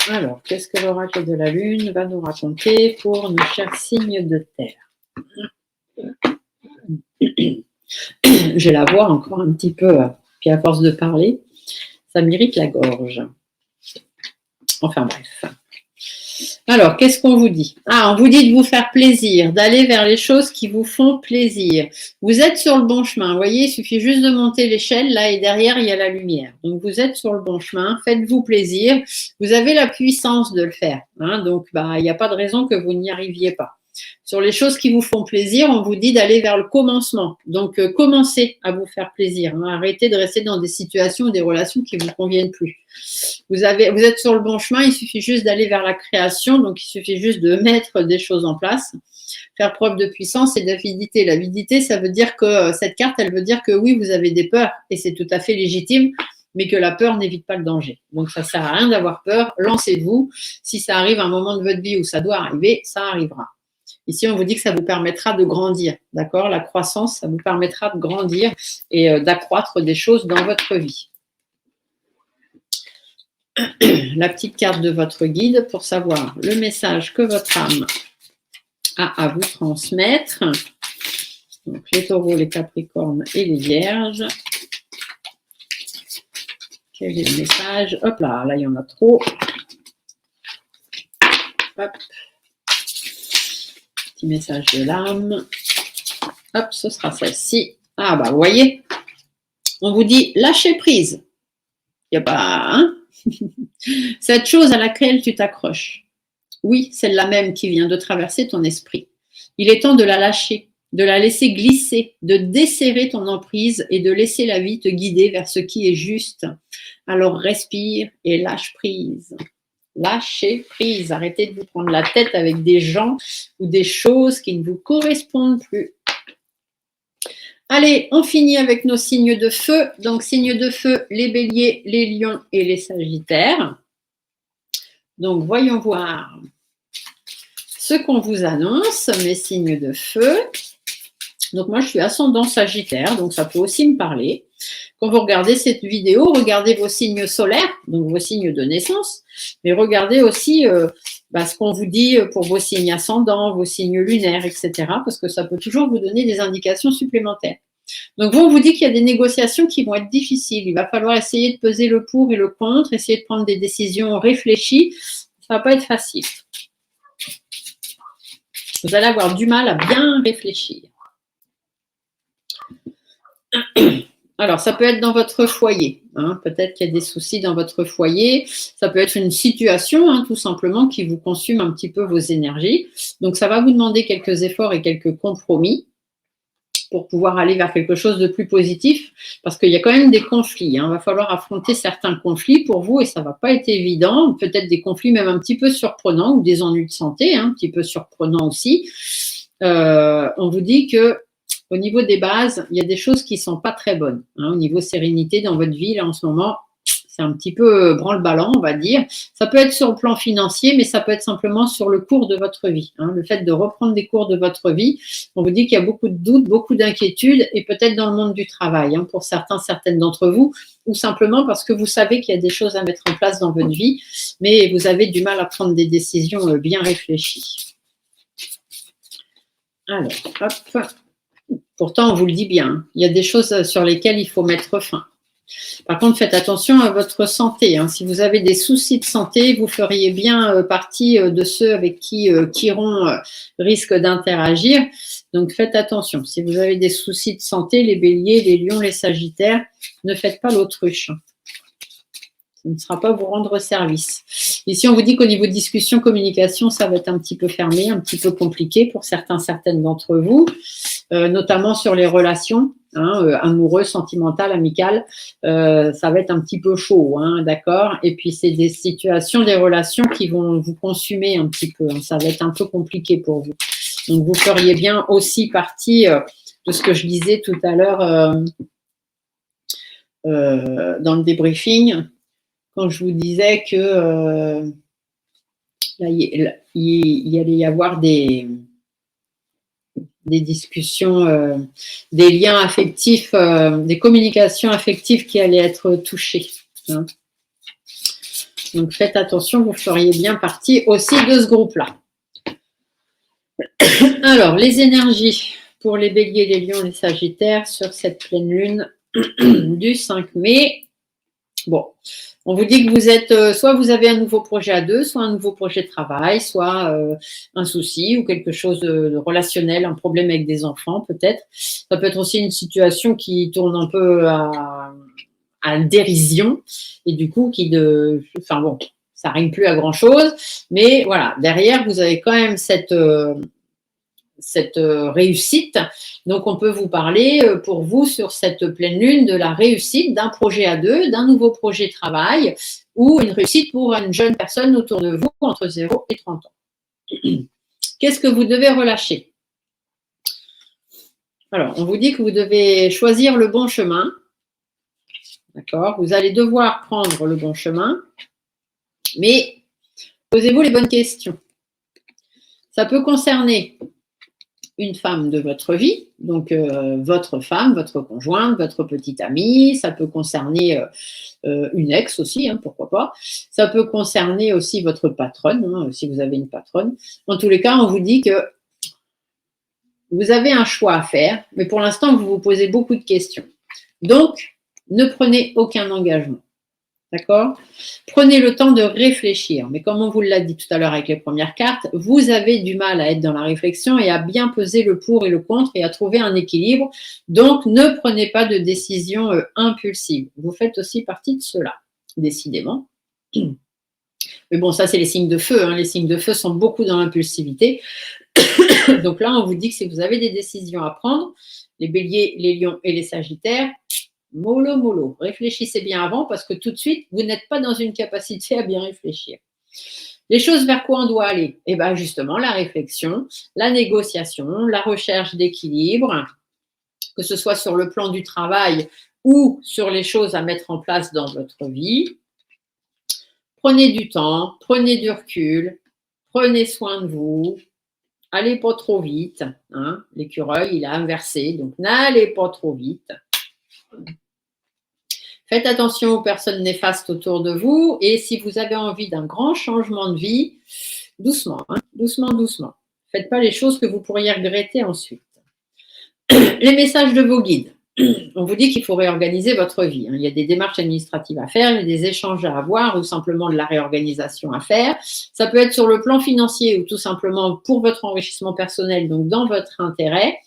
Alors, qu'est-ce que l'oracle de la Lune va nous raconter pour nos chers signes de terre? Je la vois encore un petit peu, puis à force de parler, ça m'irrite la gorge. Enfin bref. Alors, qu'est-ce qu'on vous dit? On vous dit de vous faire plaisir, d'aller vers les choses qui vous font plaisir. Vous êtes sur le bon chemin. Vous voyez, il suffit juste de monter l'échelle, là, et derrière, il y a la lumière. Donc, vous êtes sur le bon chemin. Faites-vous plaisir. Vous avez la puissance de le faire. Donc, il n'y a pas de raison que vous n'y arriviez pas. Sur les choses qui vous font plaisir, on vous dit d'aller vers le commencement. Donc, commencez à vous faire plaisir. Arrêtez de rester dans des situations ou des relations qui ne vous conviennent plus. Vous êtes sur le bon chemin, il suffit juste d'aller vers la création. Donc, il suffit juste de mettre des choses en place. Faire preuve de puissance et d'avidité. L'avidité, ça veut dire que cette carte, elle veut dire que oui, vous avez des peurs et c'est tout à fait légitime, mais que la peur n'évite pas le danger. Donc, ça ne sert à rien d'avoir peur. Lancez-vous. Si ça arrive à un moment de votre vie où ça doit arriver, ça arrivera. Ici, on vous dit que ça vous permettra de grandir, d'accord? La croissance, ça vous permettra de grandir et d'accroître des choses dans votre vie. La petite carte de votre guide pour savoir le message que votre âme a à vous transmettre. Donc, les taureaux, les capricornes et les vierges. Quel est le message? Hop là, il y en a trop. Hop. Petit message de l'âme. Hop, ce sera celle-ci. Vous voyez, on vous dit lâcher prise. Il n'y a pas, cette chose à laquelle tu t'accroches. Oui, celle-là même qui vient de traverser ton esprit. Il est temps de la lâcher, de la laisser glisser, de desserrer ton emprise et de laisser la vie te guider vers ce qui est juste. Alors respire et lâche prise. Lâchez prise, arrêtez de vous prendre la tête avec des gens ou des choses qui ne vous correspondent plus. Allez, on finit avec nos signes de feu. Donc, signes de feu, les béliers, les lions et les sagittaires. Donc, voyons voir ce qu'on vous annonce, mes signes de feu. Donc, moi, je suis ascendant sagittaire, donc ça peut aussi me parler. Quand vous regardez cette vidéo, regardez vos signes solaires, donc vos signes de naissance, mais regardez aussi ce qu'on vous dit pour vos signes ascendants, vos signes lunaires, etc., parce que ça peut toujours vous donner des indications supplémentaires. Donc, on vous dit qu'il y a des négociations qui vont être difficiles. Il va falloir essayer de peser le pour et le contre, essayer de prendre des décisions réfléchies. Ça ne va pas être facile. Vous allez avoir du mal à bien réfléchir. Alors, ça peut être dans votre foyer. Peut-être qu'il y a des soucis dans votre foyer. Ça peut être une situation, tout simplement, qui vous consume un petit peu vos énergies. Donc, ça va vous demander quelques efforts et quelques compromis pour pouvoir aller vers quelque chose de plus positif, parce qu'il y a quand même des conflits. Il va falloir affronter certains conflits pour vous et ça ne va pas être évident. Peut-être des conflits même un petit peu surprenants ou des ennuis de santé, un petit peu surprenants aussi. On vous dit que au niveau des bases, il y a des choses qui ne sont pas très bonnes. Au niveau sérénité dans votre vie, là, en ce moment, c'est un petit peu branle-ballant, on va dire. Ça peut être sur le plan financier, mais ça peut être simplement sur le cours de votre vie. Le fait de reprendre des cours de votre vie, on vous dit qu'il y a beaucoup de doutes, beaucoup d'inquiétudes, et peut-être dans le monde du travail, pour certaines d'entre vous, ou simplement parce que vous savez qu'il y a des choses à mettre en place dans votre vie, mais vous avez du mal à prendre des décisions bien réfléchies. Alors, hop. Pourtant, on vous le dit bien, il y a des choses sur lesquelles il faut mettre fin. Par contre, faites attention à votre santé. Si vous avez des soucis de santé, vous feriez bien partie de ceux avec qui Chiron risque d'interagir. Donc, faites attention. Si vous avez des soucis de santé, les béliers, les lions, les sagittaires, ne faites pas l'autruche. Ça ne sera pas vous rendre service. Ici, on vous dit qu'au niveau discussion, communication, ça va être un petit peu fermé, un petit peu compliqué pour certaines d'entre vous, notamment sur les relations amoureuses, sentimentales, amicales. Ça va être un petit peu chaud, d'accord? Et puis, c'est des situations, des relations qui vont vous consumer un petit peu. Ça va être un peu compliqué pour vous. Donc, vous feriez bien aussi partie de ce que je disais tout à l'heure dans le débriefing, quand je vous disais que il allait y avoir des discussions, des liens affectifs, des communications affectives qui allaient être touchées. Donc, faites attention, vous feriez bien partie aussi de ce groupe-là. Alors, les énergies pour les béliers, les lions, les sagittaires sur cette pleine lune du 5 mai. Bon, on vous dit que vous êtes, soit vous avez un nouveau projet à deux, soit un nouveau projet de travail, soit un souci ou quelque chose de relationnel, un problème avec des enfants peut-être. Ça peut être aussi une situation qui tourne un peu à dérision et du coup enfin bon, ça rime plus à grand chose, mais voilà, derrière vous avez quand même cette réussite. Donc, on peut vous parler pour vous sur cette pleine lune de la réussite d'un projet à deux, d'un nouveau projet de travail ou une réussite pour une jeune personne autour de vous entre 0 et 30 ans. Qu'est-ce que vous devez relâcher? Alors, on vous dit que vous devez choisir le bon chemin. D'accord? Vous allez devoir prendre le bon chemin, mais posez-vous les bonnes questions. Ça peut concerner une femme de votre vie, donc votre femme, votre conjointe, votre petite amie, ça peut concerner une ex aussi, pourquoi pas. Ça peut concerner aussi votre patronne, si vous avez une patronne. En tous les cas, on vous dit que vous avez un choix à faire, mais pour l'instant, vous vous posez beaucoup de questions. Donc, ne prenez aucun engagement. D'accord? Prenez le temps de réfléchir. Mais comme on vous l'a dit tout à l'heure avec les premières cartes, vous avez du mal à être dans la réflexion et à bien peser le pour et le contre et à trouver un équilibre. Donc, ne prenez pas de décision impulsive. Vous faites aussi partie de cela, décidément. Mais bon, ça, c'est les signes de feu. Les signes de feu sont beaucoup dans l'impulsivité. Donc là, on vous dit que si vous avez des décisions à prendre, les béliers, les lions et les sagittaires, mollo, mollo. Réfléchissez bien avant parce que tout de suite, vous n'êtes pas dans une capacité à bien réfléchir. Les choses vers quoi on doit aller? Eh bien, justement, la réflexion, la négociation, la recherche d'équilibre, que ce soit sur le plan du travail ou sur les choses à mettre en place dans votre vie. Prenez du temps, prenez du recul, prenez soin de vous. Allez pas trop vite. L'écureuil, il a inversé, donc n'allez pas trop vite. Faites attention aux personnes néfastes autour de vous et si vous avez envie d'un grand changement de vie, doucement, doucement, doucement. Faites pas les choses que vous pourriez regretter ensuite. Les messages de vos guides. On vous dit qu'il faut réorganiser votre vie. Il y a des démarches administratives à faire, il y a des échanges à avoir ou simplement de la réorganisation à faire. Ça peut être sur le plan financier ou tout simplement pour votre enrichissement personnel, donc dans votre intérêt.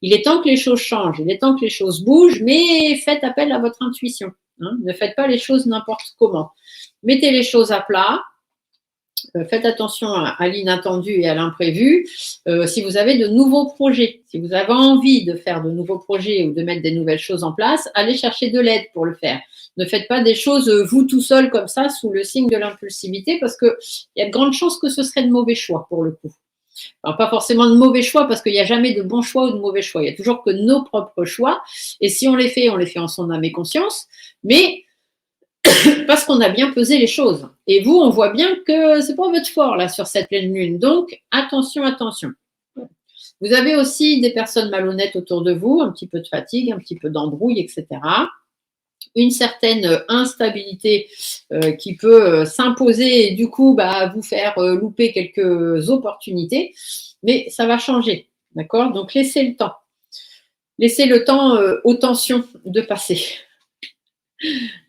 Il est temps que les choses changent, il est temps que les choses bougent, mais faites appel à votre intuition. Ne faites pas les choses n'importe comment. Mettez les choses à plat. Faites attention à l'inattendu et à l'imprévu. Si vous avez de nouveaux projets, si vous avez envie de faire de nouveaux projets ou de mettre des nouvelles choses en place, allez chercher de l'aide pour le faire. Ne faites pas des choses vous tout seul comme ça sous le signe de l'impulsivité parce qu'il y a de grandes chances que ce serait de mauvais choix pour le coup. Alors, pas forcément de mauvais choix parce qu'il n'y a jamais de bons choix ou de mauvais choix. Il y a toujours que nos propres choix. Et si on les fait en son âme et conscience. Mais parce qu'on a bien pesé les choses. Et vous, on voit bien que c'est pas votre fort là sur cette pleine lune. Donc, attention, attention. Vous avez aussi des personnes malhonnêtes autour de vous, un petit peu de fatigue, un petit peu d'embrouille, etc. Une certaine instabilité qui peut s'imposer et du coup vous faire louper quelques opportunités. Mais ça va changer, d'accord? Donc, laissez le temps. Laissez le temps aux tensions de passer.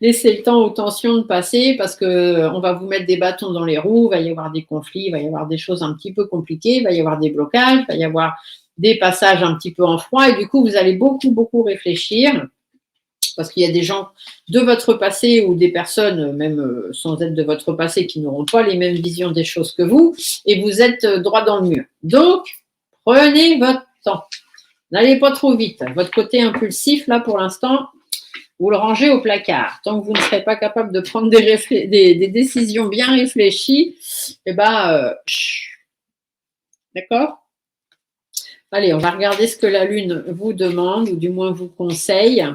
Laissez le temps aux tensions de passer parce qu'on va vous mettre des bâtons dans les roues, il va y avoir des conflits, il va y avoir des choses un petit peu compliquées, il va y avoir des blocages, il va y avoir des passages un petit peu en froid et du coup, vous allez beaucoup réfléchir parce qu'il y a des gens de votre passé ou des personnes, même sans être de votre passé, qui n'auront pas les mêmes visions des choses que vous et vous êtes droit dans le mur. Donc, prenez votre temps. N'allez pas trop vite. Votre côté impulsif, là, pour l'instant, vous le rangez au placard. Tant que vous ne serez pas capable de prendre des décisions bien réfléchies, eh ben, d'accord ? Allez, on va regarder ce que la Lune vous demande, ou du moins vous conseille.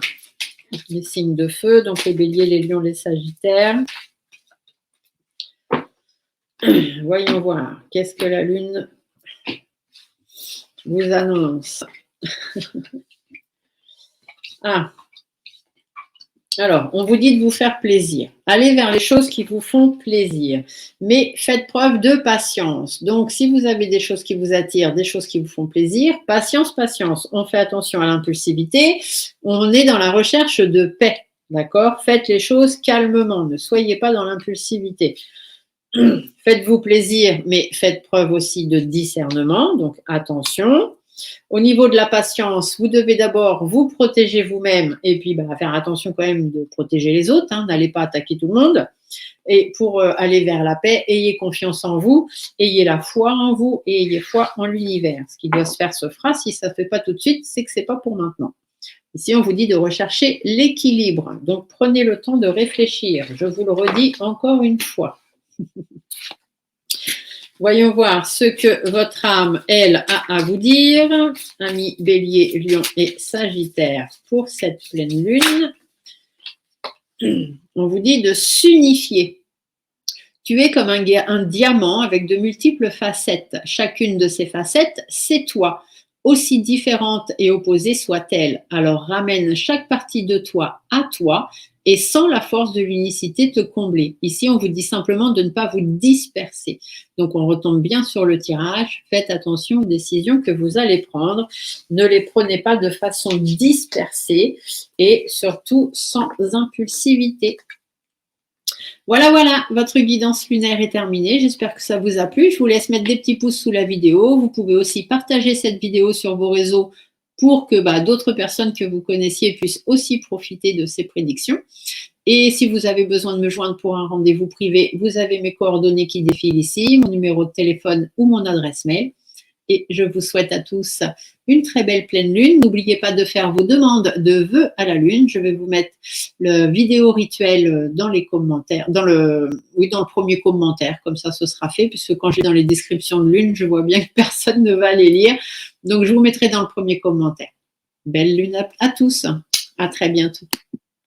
Les signes de feu, donc les béliers, les lions, les sagittaires. Voyons voir, qu'est-ce que la Lune vous annonce. Ah, alors, on vous dit de vous faire plaisir. Allez vers les choses qui vous font plaisir. Mais faites preuve de patience. Donc, si vous avez des choses qui vous attirent, des choses qui vous font plaisir, patience, patience. On fait attention à l'impulsivité. On est dans la recherche de paix. D'accord ? Faites les choses calmement. Ne soyez pas dans l'impulsivité. Faites-vous plaisir, mais faites preuve aussi de discernement. Donc, attention. Au niveau de la patience, vous devez d'abord vous protéger vous-même et puis faire attention quand même de protéger les autres, hein, n'allez pas attaquer tout le monde. Et pour aller vers la paix, ayez confiance en vous, ayez la foi en vous et ayez foi en l'univers. Ce qui doit se faire se fera, si ça ne se fait pas tout de suite, c'est que ce n'est pas pour maintenant. Ici, on vous dit de rechercher l'équilibre, donc prenez le temps de réfléchir. Je vous le redis encore une fois. Voyons voir ce que votre âme, elle, a à vous dire. Amis Bélier, Lion et Sagittaire pour cette pleine lune. On vous dit de s'unifier. Tu es comme un diamant avec de multiples facettes. Chacune de ces facettes, c'est toi. Aussi différente et opposée soit-elle. Alors ramène chaque partie de toi à toi et sans la force de l'unicité te combler. Ici, on vous dit simplement de ne pas vous disperser. Donc, on retombe bien sur le tirage. Faites attention aux décisions que vous allez prendre. Ne les prenez pas de façon dispersée et surtout sans impulsivité. Voilà, votre guidance lunaire est terminée. J'espère que ça vous a plu. Je vous laisse mettre des petits pouces sous la vidéo. Vous pouvez aussi partager cette vidéo sur vos réseaux pour que d'autres personnes que vous connaissiez puissent aussi profiter de ces prédictions. Et si vous avez besoin de me joindre pour un rendez-vous privé, vous avez mes coordonnées qui défilent ici, mon numéro de téléphone ou mon adresse mail. Et je vous souhaite à tous une très belle pleine lune. N'oubliez pas de faire vos demandes de vœux à la lune. Je vais vous mettre le vidéo rituel dans les commentaires, dans le premier commentaire. Comme ça, ce sera fait, puisque quand j'ai dans les descriptions de lune, je vois bien que personne ne va les lire. Donc, je vous mettrai dans le premier commentaire. Belle lune à tous. À très bientôt.